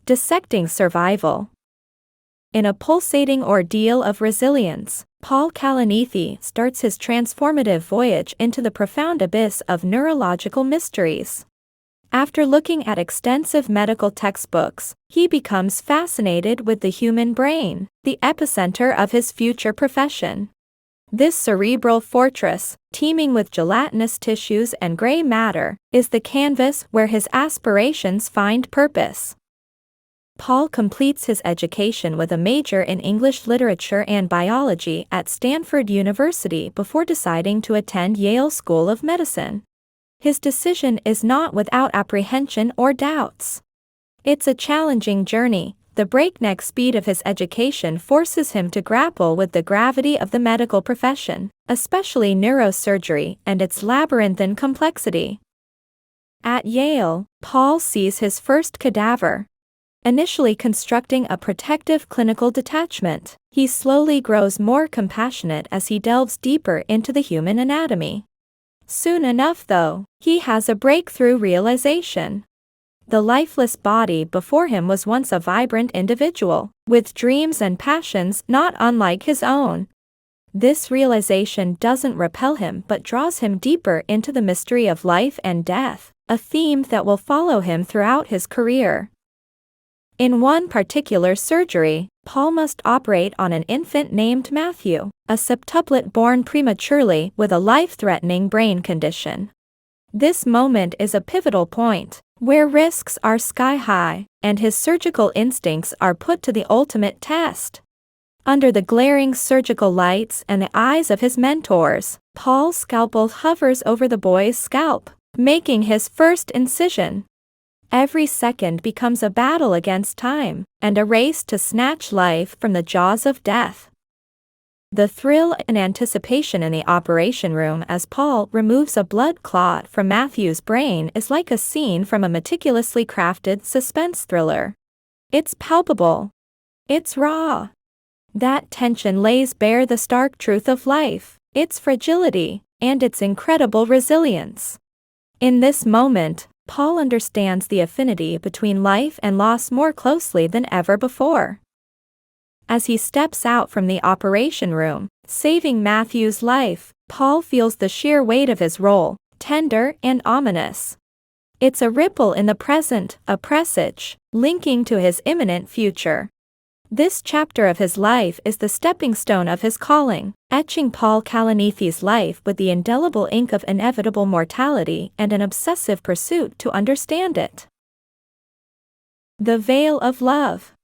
Dissecting survival. In a pulsating ordeal of resilience, Paul Kalanithi starts his transformative voyage into the profound abyss of neurological mysteries. After looking at extensive medical textbooks, he becomes fascinated with the human brain, the epicenter of his future profession. This cerebral fortress, teeming with gelatinous tissues and gray matter, is the canvas where his aspirations find purpose. Paul completes his education with a major in English literature and biology at Stanford University before deciding to attend Yale School of Medicine. His decision is not without apprehension or doubts. It's a challenging journey. The breakneck speed of his education forces him to grapple with the gravity of the medical profession, especially neurosurgery and its labyrinthine complexity. At Yale, Paul sees his first cadaver. Initially constructing a protective clinical detachment, he slowly grows more compassionate as he delves deeper into the human anatomy. Soon enough, though, he has a breakthrough realization. The lifeless body before him was once a vibrant individual, with dreams and passions not unlike his own. This realization doesn't repel him but draws him deeper into the mystery of life and death, a theme that will follow him throughout his career. In one particular surgery, Paul must operate on an infant named Matthew, a septuplet born prematurely with a life-threatening brain condition. This moment is a pivotal point, where risks are sky-high, and his surgical instincts are put to the ultimate test. Under the glaring surgical lights and the eyes of his mentors, Paul's scalpel hovers over the boy's scalp, making his first incision. Every second becomes a battle against time, and a race to snatch life from the jaws of death. The thrill and anticipation in the operation room as Paul removes a blood clot from Matthew's brain is like a scene from a meticulously crafted suspense thriller. It's palpable. It's raw. That tension lays bare the stark truth of life, its fragility, and its incredible resilience. In this moment, Paul understands the affinity between life and loss more closely than ever before. As he steps out from the operation room, saving Matthew's life, Paul feels the sheer weight of his role, tender and ominous. It's a ripple in the present, a presage, linking to his imminent future. This chapter of his life is the stepping stone of his calling, etching Paul Kalanithi's life with the indelible ink of inevitable mortality and an obsessive pursuit to understand it. The veil of love.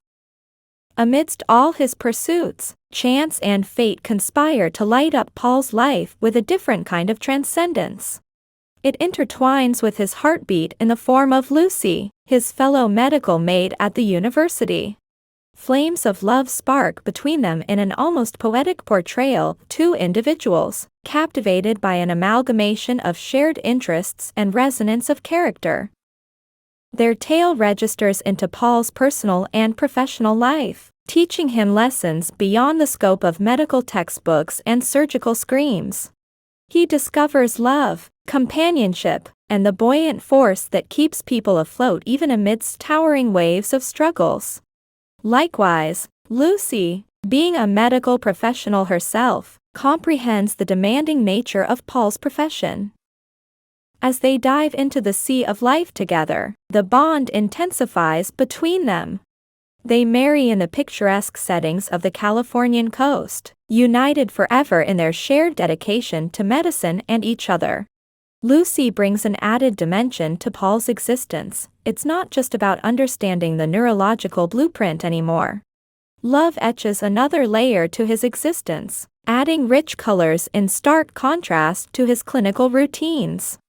Amidst all his pursuits, chance and fate conspire to light up Paul's life with a different kind of transcendence. It intertwines with his heartbeat in the form of Lucy, his fellow medical mate at the university. Flames of love spark between them in an almost poetic portrayal, two individuals, captivated by an amalgamation of shared interests and resonance of character. Their tale registers into Paul's personal and professional life, teaching him lessons beyond the scope of medical textbooks and surgical screams. He discovers love, companionship, and the buoyant force that keeps people afloat even amidst towering waves of struggles. Likewise, Lucy, being a medical professional herself, comprehends the demanding nature of Paul's profession. As they dive into the sea of life together, the bond intensifies between them. They marry in the picturesque settings of the Californian coast, united forever in their shared dedication to medicine and each other. Lucy brings an added dimension to Paul's existence. It's not just about understanding the neurological blueprint anymore. Love etches another layer to his existence, adding rich colors in stark contrast to his clinical routines.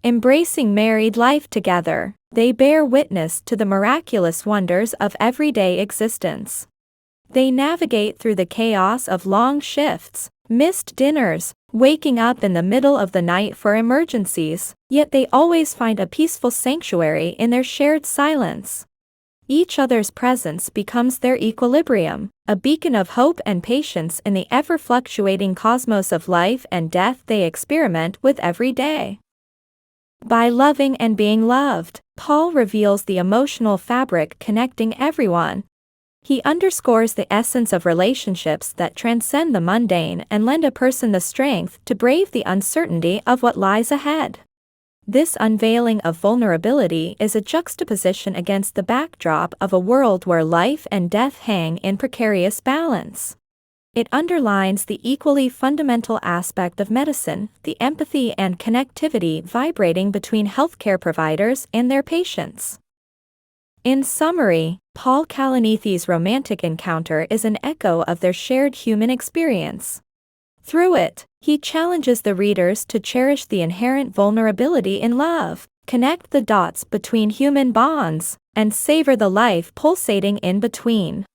Embracing married life together, they bear witness to the miraculous wonders of everyday existence. They navigate through the chaos of long shifts, missed dinners, waking up in the middle of the night for emergencies, yet they always find a peaceful sanctuary in their shared silence. Each other's presence becomes their equilibrium, a beacon of hope and patience in the ever-fluctuating cosmos of life and death they experiment with every day. By loving and being loved, Paul reveals the emotional fabric connecting everyone. He underscores the essence of relationships that transcend the mundane and lend a person the strength to brave the uncertainty of what lies ahead. This unveiling of vulnerability is a juxtaposition against the backdrop of a world where life and death hang in precarious balance. It underlines the equally fundamental aspect of medicine, the empathy and connectivity vibrating between healthcare providers and their patients. In summary, Paul Kalanithi's romantic encounter is an echo of their shared human experience. Through it, he challenges the readers to cherish the inherent vulnerability in love, connect the dots between human bonds, and savor the life pulsating in between.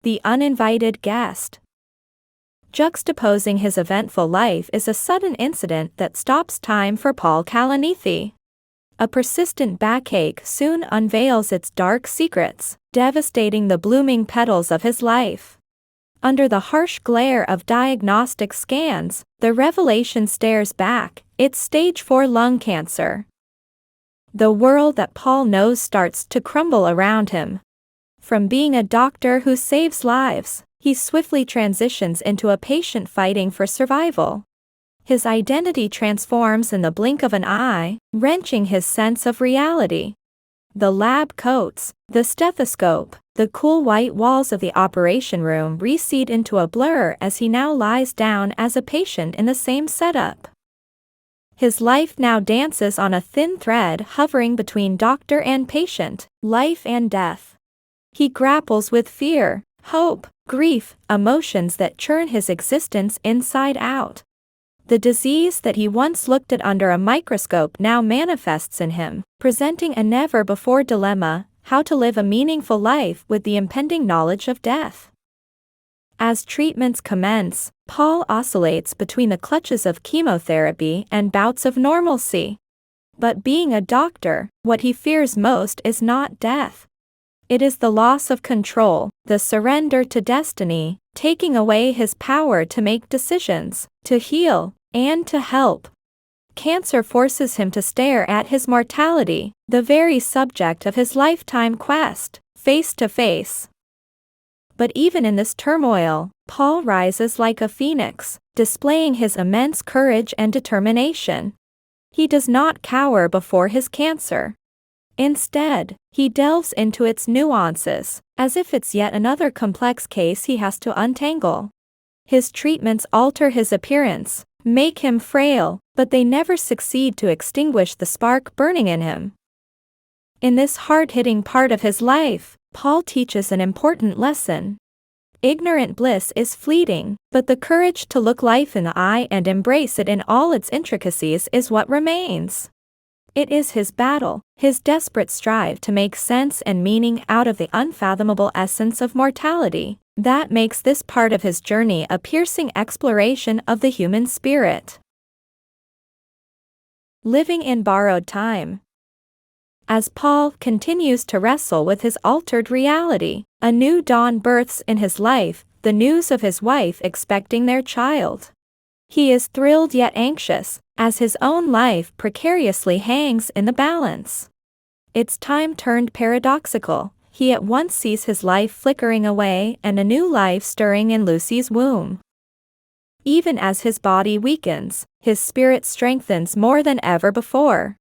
The uninvited guest. Juxtaposing his eventful life is a sudden incident that stops time for Paul Kalanithi. A persistent backache soon unveils its dark secrets, devastating the blooming petals of his life. Under the harsh glare of diagnostic scans, the revelation stares back: it's stage 4 lung cancer. The world that Paul knows starts to crumble around him. From being a doctor who saves lives, he swiftly transitions into a patient fighting for survival. His identity transforms in the blink of an eye, wrenching his sense of reality. The lab coats, the stethoscope, the cool white walls of the operation room recede into a blur as he now lies down as a patient in the same setup. His life now dances on a thin thread hovering between doctor and patient, life and death. He grapples with fear, hope, grief, emotions that churn his existence inside out. The disease that he once looked at under a microscope now manifests in him, presenting a never-before dilemma: how to live a meaningful life with the impending knowledge of death. As treatments commence, Paul oscillates between the clutches of chemotherapy and bouts of normalcy. But being a doctor, what he fears most is not death. It is the loss of control, the surrender to destiny, taking away his power to make decisions, to heal, and to help. Cancer forces him to stare at his mortality, the very subject of his lifetime quest, face to face. But even in this turmoil, Paul rises like a phoenix, displaying his immense courage and determination. He does not cower before his cancer. Instead, he delves into its nuances, as if it's yet another complex case he has to untangle. His treatments alter his appearance, make him frail, but they never succeed to extinguish the spark burning in him. In this hard-hitting part of his life, Paul teaches an important lesson. Ignorant bliss is fleeting, but the courage to look life in the eye and embrace it in all its intricacies is what remains. It is his battle, his desperate strive to make sense and meaning out of the unfathomable essence of mortality, that makes this part of his journey a piercing exploration of the human spirit. Living in borrowed time. As Paul continues to wrestle with his altered reality, a new dawn births in his life, the news of his wife expecting their child. He is thrilled yet anxious, as his own life precariously hangs in the balance. Its time turned paradoxical. He at once sees his life flickering away and a new life stirring in Lucy's womb. Even as his body weakens, his spirit strengthens more than ever before.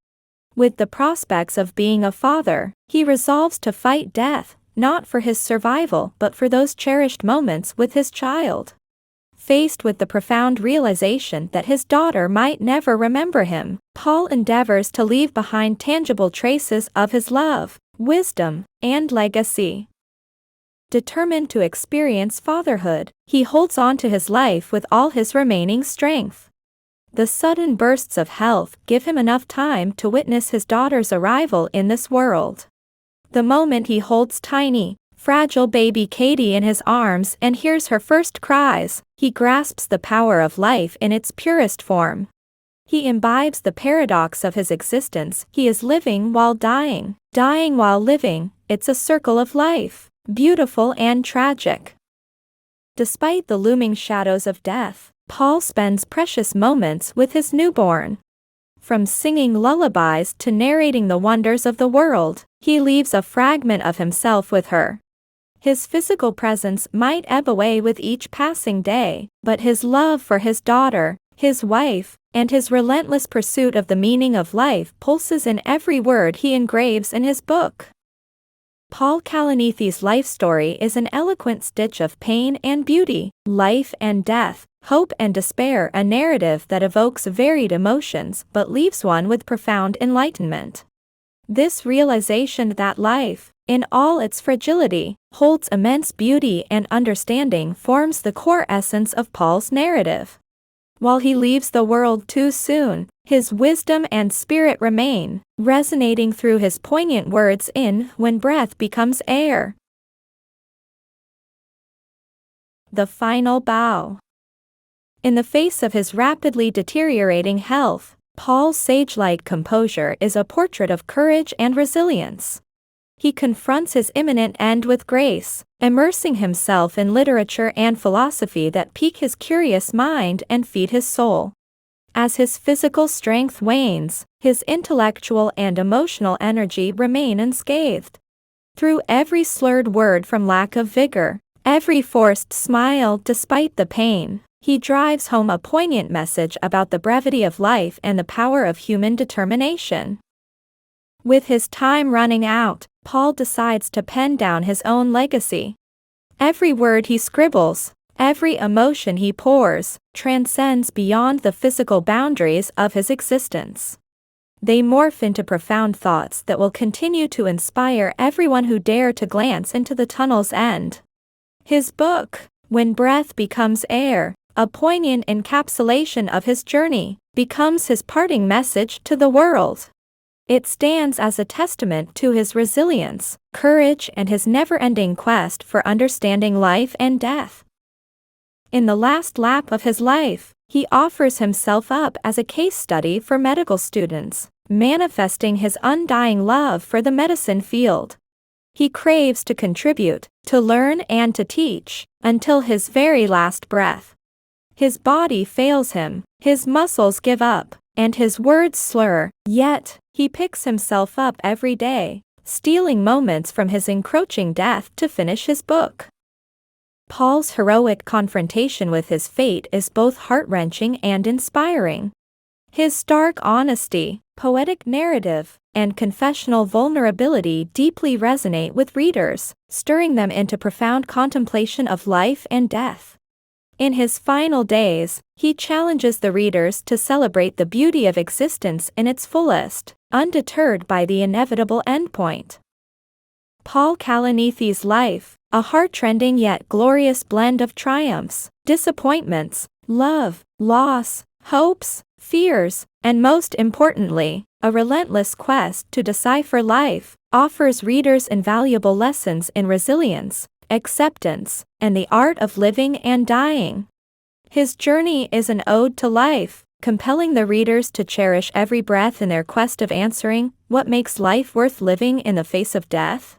With the prospects of being a father, he resolves to fight death, not for his survival but for those cherished moments with his child. Faced with the profound realization that his daughter might never remember him, Paul endeavors to leave behind tangible traces of his love, wisdom, and legacy. Determined to experience fatherhood, he holds on to his life with all his remaining strength. The sudden bursts of health give him enough time to witness his daughter's arrival in this world. The moment he holds tiny, fragile baby Katie in his arms and hears her first cries, he grasps the power of life in its purest form. He imbibes the paradox of his existence. He is living while dying, dying while living. It's a circle of life, beautiful and tragic. Despite the looming shadows of death, Paul spends precious moments with his newborn. From singing lullabies to narrating the wonders of the world, he leaves a fragment of himself with her. His physical presence might ebb away with each passing day, but his love for his daughter, his wife, and his relentless pursuit of the meaning of life pulses in every word he engraves in his book. Paul Kalanithi's life story is an eloquent stitch of pain and beauty, life and death, hope and despair, a narrative that evokes varied emotions but leaves one with profound enlightenment. This realization that life, in all its fragility, holds immense beauty and understanding forms the core essence of Paul's narrative. While he leaves the world too soon, his wisdom and spirit remain, resonating through his poignant words in When Breath Becomes Air. The Final Bow. In the face of his rapidly deteriorating health, Paul's sage-like composure is a portrait of courage and resilience. He confronts his imminent end with grace, immersing himself in literature and philosophy that pique his curious mind and feed his soul. As his physical strength wanes, his intellectual and emotional energy remain unscathed. Through every slurred word from lack of vigor, every forced smile despite the pain, he drives home a poignant message about the brevity of life and the power of human determination. With his time running out, Paul decides to pen down his own legacy. Every word he scribbles, every emotion he pours, transcends beyond the physical boundaries of his existence. They morph into profound thoughts that will continue to inspire everyone who dare to glance into the tunnel's end. His book, When Breath Becomes Air, a poignant encapsulation of his journey, becomes his parting message to the world. It stands as a testament to his resilience, courage, and his never-ending quest for understanding life and death. In the last lap of his life, he offers himself up as a case study for medical students, manifesting his undying love for the medicine field. He craves to contribute, to learn, and to teach, until his very last breath. His body fails him, his muscles give up, and his words slur, yet he picks himself up every day, stealing moments from his encroaching death to finish his book. Paul's heroic confrontation with his fate is both heart-wrenching and inspiring. His stark honesty, poetic narrative, and confessional vulnerability deeply resonate with readers, stirring them into profound contemplation of life and death. In his final days, he challenges the readers to celebrate the beauty of existence in its fullest, undeterred by the inevitable endpoint. Paul Kalanithi's life, a heart-rending yet glorious blend of triumphs, disappointments, love, loss, hopes, fears, and most importantly, a relentless quest to decipher life, offers readers invaluable lessons in resilience, acceptance, and the art of living and dying. His journey is an ode to life, compelling the readers to cherish every breath in their quest of answering what makes life worth living in the face of death.